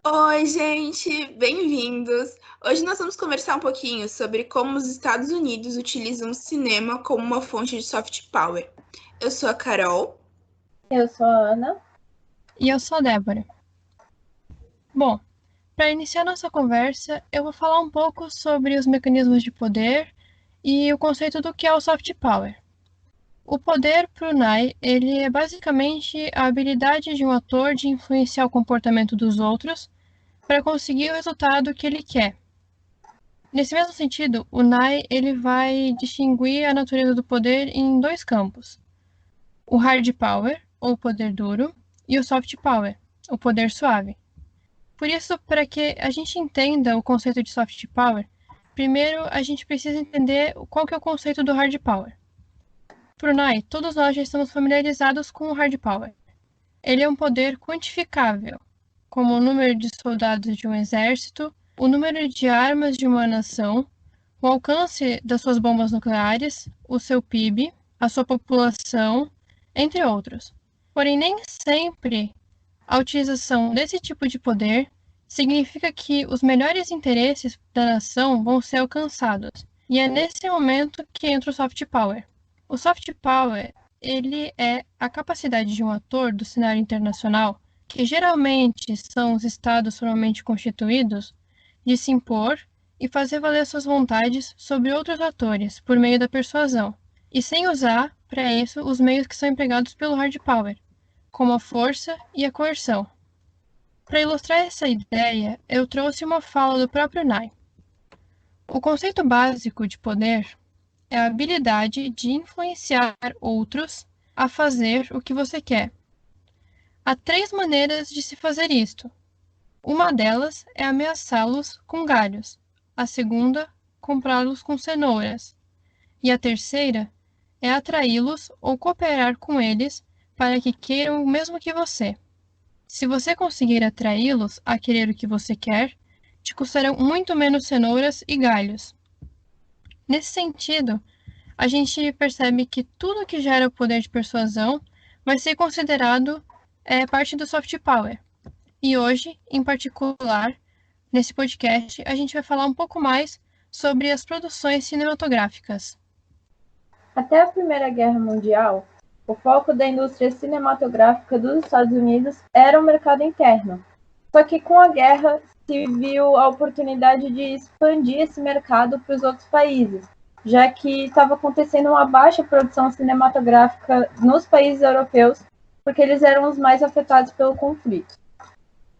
Oi, gente, bem-vindos! Hoje nós vamos conversar um pouquinho sobre como os Estados Unidos utilizam o cinema como uma fonte de soft power. Eu sou a Carol. Eu sou a Ana. E eu sou a Débora. Bom, para iniciar nossa conversa, eu vou falar um pouco sobre os mecanismos de poder e o conceito do que é o soft power. O poder para o Nye, ele é basicamente a habilidade de um ator de influenciar o comportamento dos outros para conseguir o resultado que ele quer. Nesse mesmo sentido, o Nye ele vai distinguir a natureza do poder em dois campos: o hard power, ou poder duro, e o soft power, o poder suave. Por isso, para que a gente entenda o conceito de soft power, primeiro a gente precisa entender qual que é o conceito do hard power. Para o Nye, todos nós já estamos familiarizados com o hard power. Ele é um poder quantificável, como o número de soldados de um exército, o número de armas de uma nação, o alcance das suas bombas nucleares, o seu PIB, a sua população, entre outros. Porém, nem sempre a utilização desse tipo de poder significa que os melhores interesses da nação vão ser alcançados. E é nesse momento que entra o soft power. O soft power, ele é a capacidade de um ator do cenário internacional, que geralmente são os estados formalmente constituídos, de se impor e fazer valer suas vontades sobre outros atores por meio da persuasão, e sem usar, para isso, os meios que são empregados pelo hard power, como a força e a coerção. Para ilustrar essa ideia, eu trouxe uma fala do próprio Nye. O conceito básico de poder é a habilidade de influenciar outros a fazer o que você quer. Há três maneiras de se fazer isto. Uma delas é ameaçá-los com galhos, a segunda, comprá-los com cenouras, e a terceira é atraí-los ou cooperar com eles para que queiram o mesmo que você. Se você conseguir atraí-los a querer o que você quer, te custarão muito menos cenouras e galhos. Nesse sentido, a gente percebe que tudo que gera o poder de persuasão vai ser considerado parte do soft power. E hoje, em particular, nesse podcast, a gente vai falar um pouco mais sobre as produções cinematográficas. Até a Primeira Guerra Mundial, o foco da indústria cinematográfica dos Estados Unidos era o mercado interno. Só que com a guerra se viu a oportunidade de expandir esse mercado para os outros países, já que estava acontecendo uma baixa produção cinematográfica nos países europeus, porque eles eram os mais afetados pelo conflito.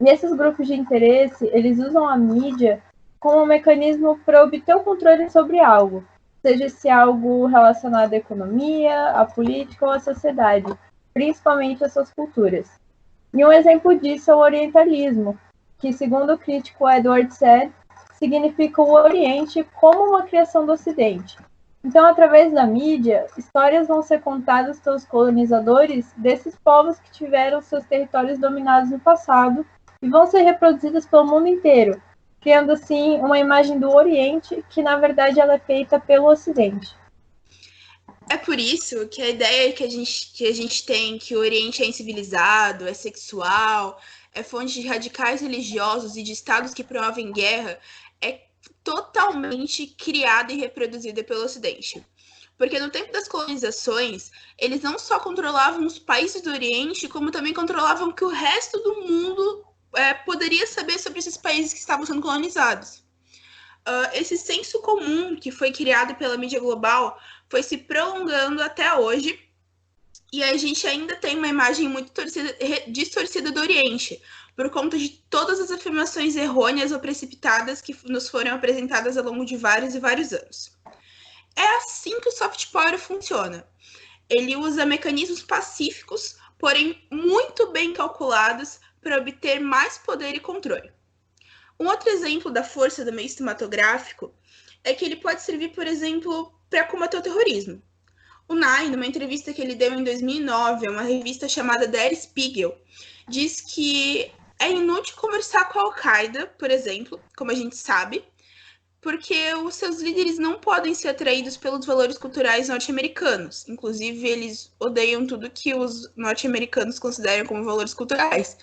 E esses grupos de interesse, eles usam a mídia como um mecanismo para obter o controle sobre algo, seja esse algo relacionado à economia, à política ou à sociedade, principalmente às suas culturas. E um exemplo disso é o orientalismo, que, segundo o crítico Edward Said, significa o Oriente como uma criação do Ocidente. Então, através da mídia, histórias vão ser contadas pelos colonizadores desses povos que tiveram seus territórios dominados no passado e vão ser reproduzidas pelo mundo inteiro, criando assim uma imagem do Oriente que, na verdade, ela é feita pelo Ocidente. É por isso que a ideia que a gente tem que o Oriente é incivilizado, é sexual, é fonte de radicais religiosos e de estados que promovem guerra é totalmente criada e reproduzida pelo Ocidente. Porque no tempo das colonizações, eles não só controlavam os países do Oriente, como também controlavam o que o resto do mundo poderia saber sobre esses países que estavam sendo colonizados. Esse senso comum que foi criado pela mídia global foi se prolongando até hoje, e a gente ainda tem uma imagem muito distorcida do Oriente, por conta de todas as afirmações errôneas ou precipitadas que nos foram apresentadas ao longo de vários e vários anos. É assim que o soft power funciona. Ele usa mecanismos pacíficos, porém muito bem calculados para obter mais poder e controle. Um outro exemplo da força do meio cinematográfico é que ele pode servir, por exemplo, para combater o terrorismo. O Nye, numa entrevista que ele deu em 2009 a uma revista chamada Der Spiegel, diz que é inútil conversar com a Al-Qaeda, por exemplo, como a gente sabe, porque os seus líderes não podem ser atraídos pelos valores culturais norte-americanos. Inclusive, eles odeiam tudo que os norte-americanos consideram como valores culturais.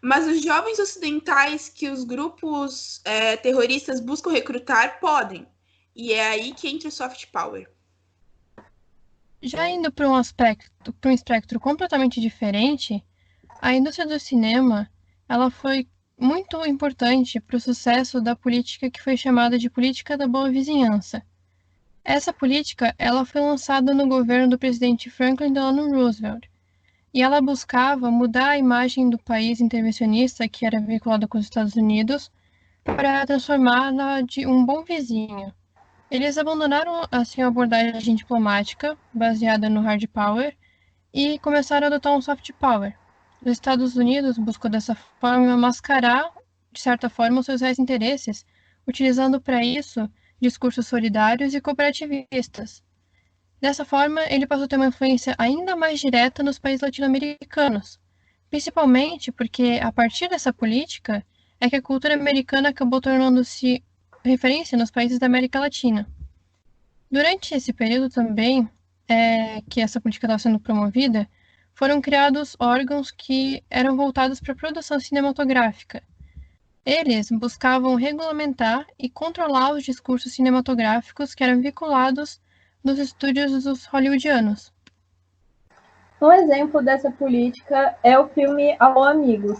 Mas os jovens ocidentais que os grupos terroristas buscam recrutar podem. E é aí que entra o soft power. Já indo para um espectro completamente diferente, a indústria do cinema, ela foi muito importante para o sucesso da política que foi chamada de política da boa vizinhança. Essa política, ela foi lançada no governo do presidente Franklin Delano Roosevelt, e ela buscava mudar a imagem do país intervencionista que era vinculado com os Estados Unidos para transformá-la de um bom vizinho. Eles abandonaram assim a abordagem diplomática baseada no hard power e começaram a adotar um soft power. Os Estados Unidos buscou dessa forma mascarar, de certa forma, os seus reais interesses, utilizando para isso discursos solidários e cooperativistas. Dessa forma, ele passou a ter uma influência ainda mais direta nos países latino-americanos, principalmente porque, a partir dessa política, é que a cultura americana acabou tornando-se referência nos países da América Latina. Durante esse período também, que essa política estava sendo promovida, foram criados órgãos que eram voltados para a produção cinematográfica. Eles buscavam regulamentar e controlar os discursos cinematográficos que eram vinculados nos estúdios dos hollywoodianos. Um exemplo dessa política é o filme Alô Amigos,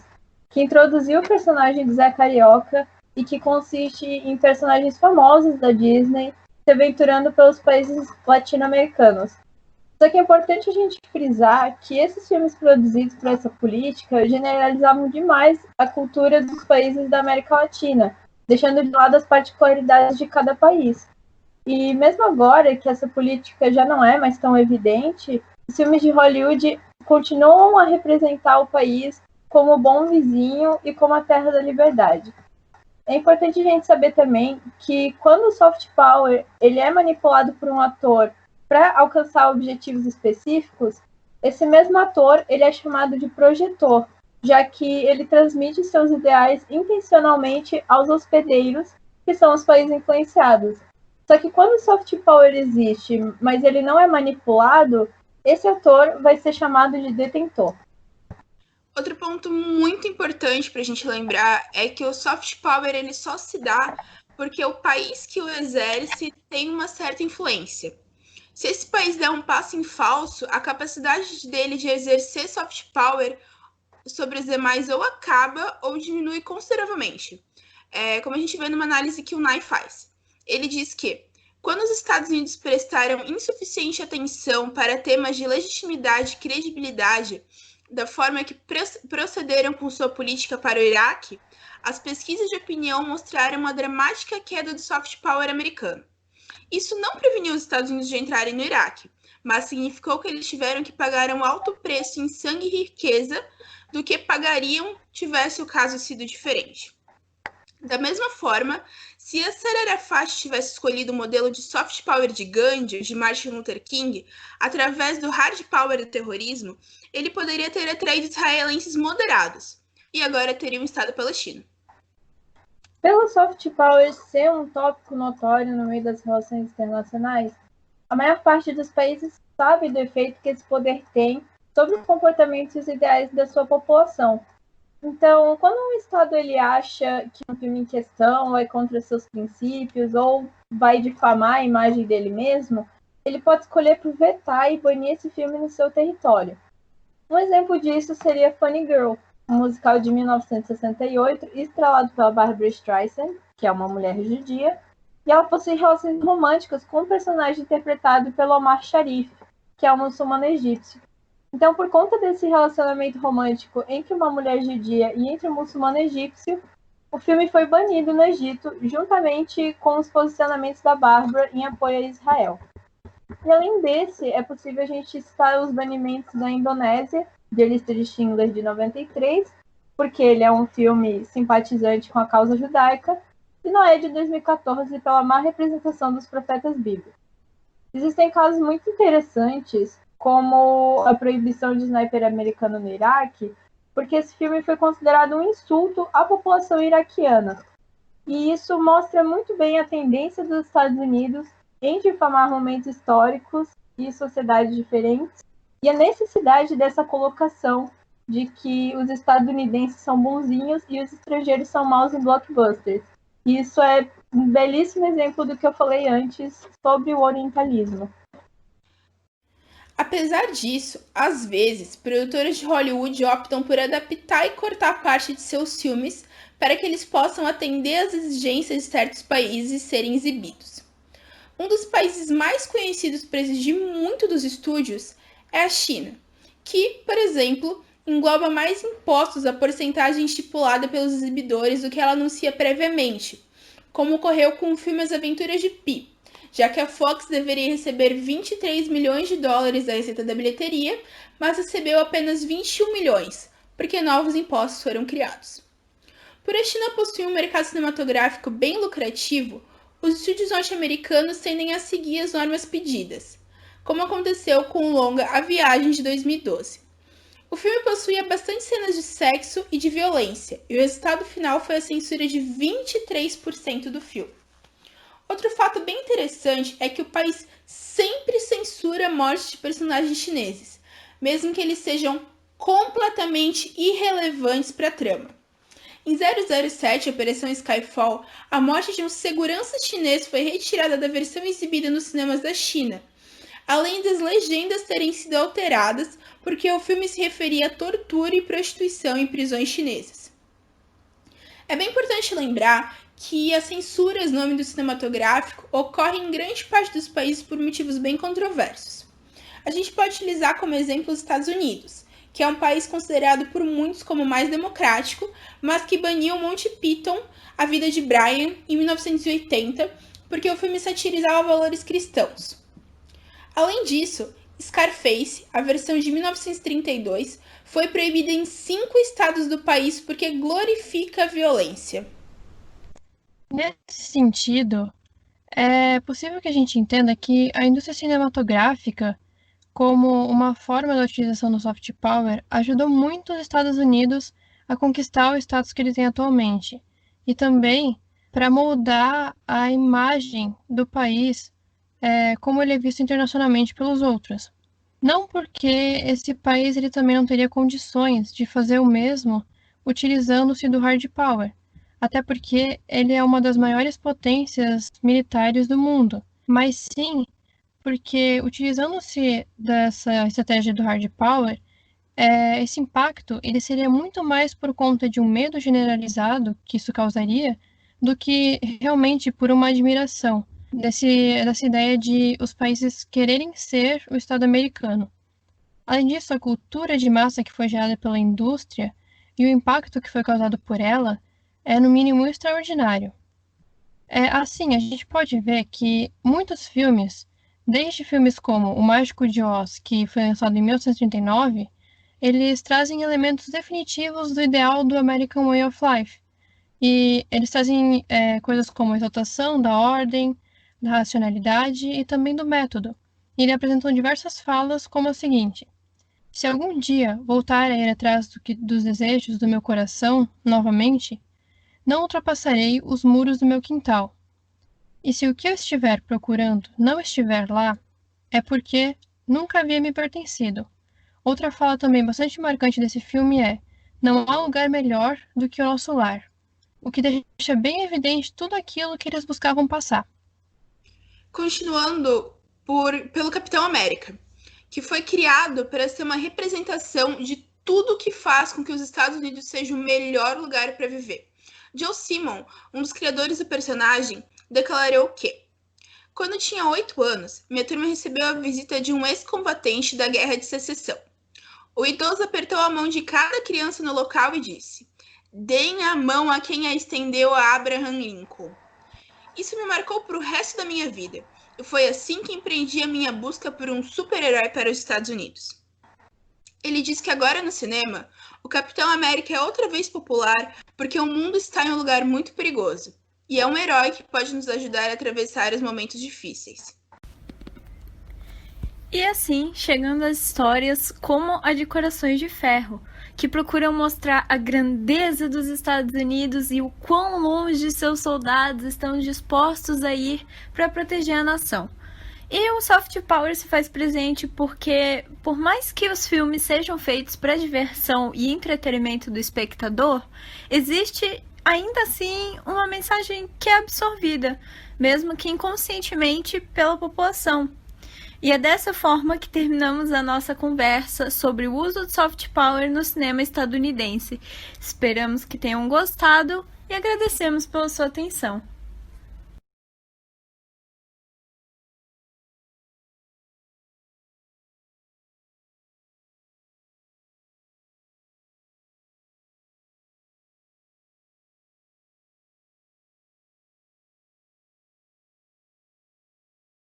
que introduziu o personagem do Zé Carioca e que consiste em personagens famosos da Disney se aventurando pelos países latino-americanos. Só que é importante a gente frisar que esses filmes produzidos por essa política generalizavam demais a cultura dos países da América Latina, deixando de lado as particularidades de cada país. E mesmo agora que essa política já não é mais tão evidente, os filmes de Hollywood continuam a representar o país como bom vizinho e como a terra da liberdade. É importante a gente saber também que quando o soft power ele é manipulado por um ator para alcançar objetivos específicos, esse mesmo ator ele é chamado de projetor, já que ele transmite seus ideais intencionalmente aos hospedeiros, que são os países influenciados. Só que quando o soft power existe, mas ele não é manipulado, esse ator vai ser chamado de detentor. Outro ponto muito importante para a gente lembrar é que o soft power ele só se dá porque o país que o exerce tem uma certa influência. Se esse país der um passo em falso, a capacidade dele de exercer soft power sobre os demais ou acaba ou diminui consideravelmente. Como a gente vê numa análise que o Nye faz. Ele diz que quando os Estados Unidos prestaram insuficiente atenção para temas de legitimidade e credibilidade da forma que procederam com sua política para o Iraque, as pesquisas de opinião mostraram uma dramática queda do soft power americano. Isso não preveniu os Estados Unidos de entrarem no Iraque, mas significou que eles tiveram que pagar um alto preço em sangue e riqueza do que pagariam tivesse o caso sido diferente. Da mesma forma, se Yasser Arafat tivesse escolhido o modelo de soft power de Gandhi, de Martin Luther King, através do hard power do terrorismo, ele poderia ter atraído israelenses moderados, e agora teria um Estado palestino. Pelo soft power ser um tópico notório no meio das relações internacionais, a maior parte dos países sabe do efeito que esse poder tem sobre os comportamentos e os ideais da sua população. Então, quando um Estado ele acha que um filme em questão vai contra seus princípios ou vai difamar a imagem dele mesmo, ele pode escolher por vetar e banir esse filme no seu território. Um exemplo disso seria Funny Girl, um musical de 1968, estrelado pela Barbra Streisand, que é uma mulher judia, e ela possui relações românticas com um personagem interpretado pelo Omar Sharif, que é um muçulmano egípcio. Então, por conta desse relacionamento romântico entre uma mulher judia e entre um muçulmano egípcio, o filme foi banido no Egito, juntamente com os posicionamentos da Barbra em apoio a Israel. E além desse, é possível a gente citar os banimentos da Indonésia, de A Lista de Schindler de 93, porque ele é um filme simpatizante com a causa judaica, e Noé de 2014 pela má representação dos profetas bíblicos. Existem casos muito interessantes, como a proibição de sniper americano no Iraque, porque esse filme foi considerado um insulto à população iraquiana. E isso mostra muito bem a tendência dos Estados Unidos em difamar momentos históricos e sociedades diferentes, e a necessidade dessa colocação de que os estadunidenses são bonzinhos e os estrangeiros são maus em blockbusters. E isso é um belíssimo exemplo do que eu falei antes sobre o orientalismo. Apesar disso, às vezes, produtores de Hollywood optam por adaptar e cortar parte de seus filmes para que eles possam atender às exigências de certos países e serem exibidos. Um dos países mais conhecidos por exigir muito dos estúdios é a China, que, por exemplo, engloba mais impostos à porcentagem estipulada pelos exibidores do que ela anuncia previamente, como ocorreu com o filme As Aventuras de Pi, já que a Fox deveria receber 23 milhões de dólares da receita da bilheteria, mas recebeu apenas 21 milhões, porque novos impostos foram criados. Por a China possuir um mercado cinematográfico bem lucrativo, os estúdios norte-americanos tendem a seguir as normas pedidas, como aconteceu com o longa A Viagem de 2012. O filme possuía bastante cenas de sexo e de violência, e o resultado final foi a censura de 23% do filme. Outro fato bem interessante é que o país sempre censura a morte de personagens chineses, mesmo que eles sejam completamente irrelevantes para a trama. Em 007, Operação Skyfall, a morte de um segurança chinês foi retirada da versão exibida nos cinemas da China, além das legendas terem sido alteradas porque o filme se referia a tortura e prostituição em prisões chinesas. É bem importante lembrar que as censuras no âmbito cinematográfico ocorrem em grande parte dos países por motivos bem controversos. A gente pode utilizar como exemplo os Estados Unidos, que é um país considerado por muitos como mais democrático, mas que baniu Monty Python, A Vida de Brian, em 1980, porque o filme satirizava valores cristãos. Além disso, Scarface, a versão de 1932, foi proibida em 5 estados do país porque glorifica a violência. Nesse sentido, é possível que a gente entenda que a indústria cinematográfica, como uma forma da utilização do soft power, ajudou muito os Estados Unidos a conquistar o status que ele tem atualmente, e também para moldar a imagem do país como ele é visto internacionalmente pelos outros. Não porque esse país ele também não teria condições de fazer o mesmo utilizando-se do hard power, até porque ele é uma das maiores potências militares do mundo, mas sim porque utilizando-se dessa estratégia do hard power, esse impacto ele seria muito mais por conta de um medo generalizado que isso causaria do que realmente por uma admiração dessa ideia de os países quererem ser o Estado americano. Além disso, a cultura de massa que foi gerada pela indústria e o impacto que foi causado por ela é, no mínimo, extraordinário. Assim, a gente pode ver que muitos filmes, desde filmes como O Mágico de Oz, que foi lançado em 1939, eles trazem elementos definitivos do ideal do American Way of Life. E eles trazem coisas como a exaltação da ordem, da racionalidade e também do método. E ele apresentam diversas falas como a seguinte: se algum dia voltar a ir atrás dos desejos do meu coração novamente, não ultrapassarei os muros do meu quintal. E se o que eu estiver procurando não estiver lá, é porque nunca havia me pertencido. Outra fala também bastante marcante desse filme é: não há lugar melhor do que o nosso lar, o que deixa bem evidente tudo aquilo que eles buscavam passar. Continuando pelo Capitão América, que foi criado para ser uma representação de tudo que faz com que os Estados Unidos seja o melhor lugar para viver. Joe Simon, um dos criadores do personagem, declarou que: quando tinha 8 anos, minha turma recebeu a visita de um ex-combatente da Guerra de Secessão. O idoso apertou a mão de cada criança no local e disse: deem a mão a quem a estendeu a Abraham Lincoln. Isso me marcou para o resto da minha vida, e foi assim que empreendi a minha busca por um super-herói para os Estados Unidos. Ele diz que agora no cinema, o Capitão América é outra vez popular porque o mundo está em um lugar muito perigoso, e é um herói que pode nos ajudar a atravessar os momentos difíceis. E assim, chegando às histórias como a de Corações de Ferro, que procuram mostrar a grandeza dos Estados Unidos e o quão longe seus soldados estão dispostos a ir para proteger a nação. E o soft power se faz presente porque, por mais que os filmes sejam feitos para diversão e entretenimento do espectador, existe ainda assim uma mensagem que é absorvida, mesmo que inconscientemente, pela população. E é dessa forma que terminamos a nossa conversa sobre o uso do soft power no cinema estadunidense. Esperamos que tenham gostado e agradecemos pela sua atenção.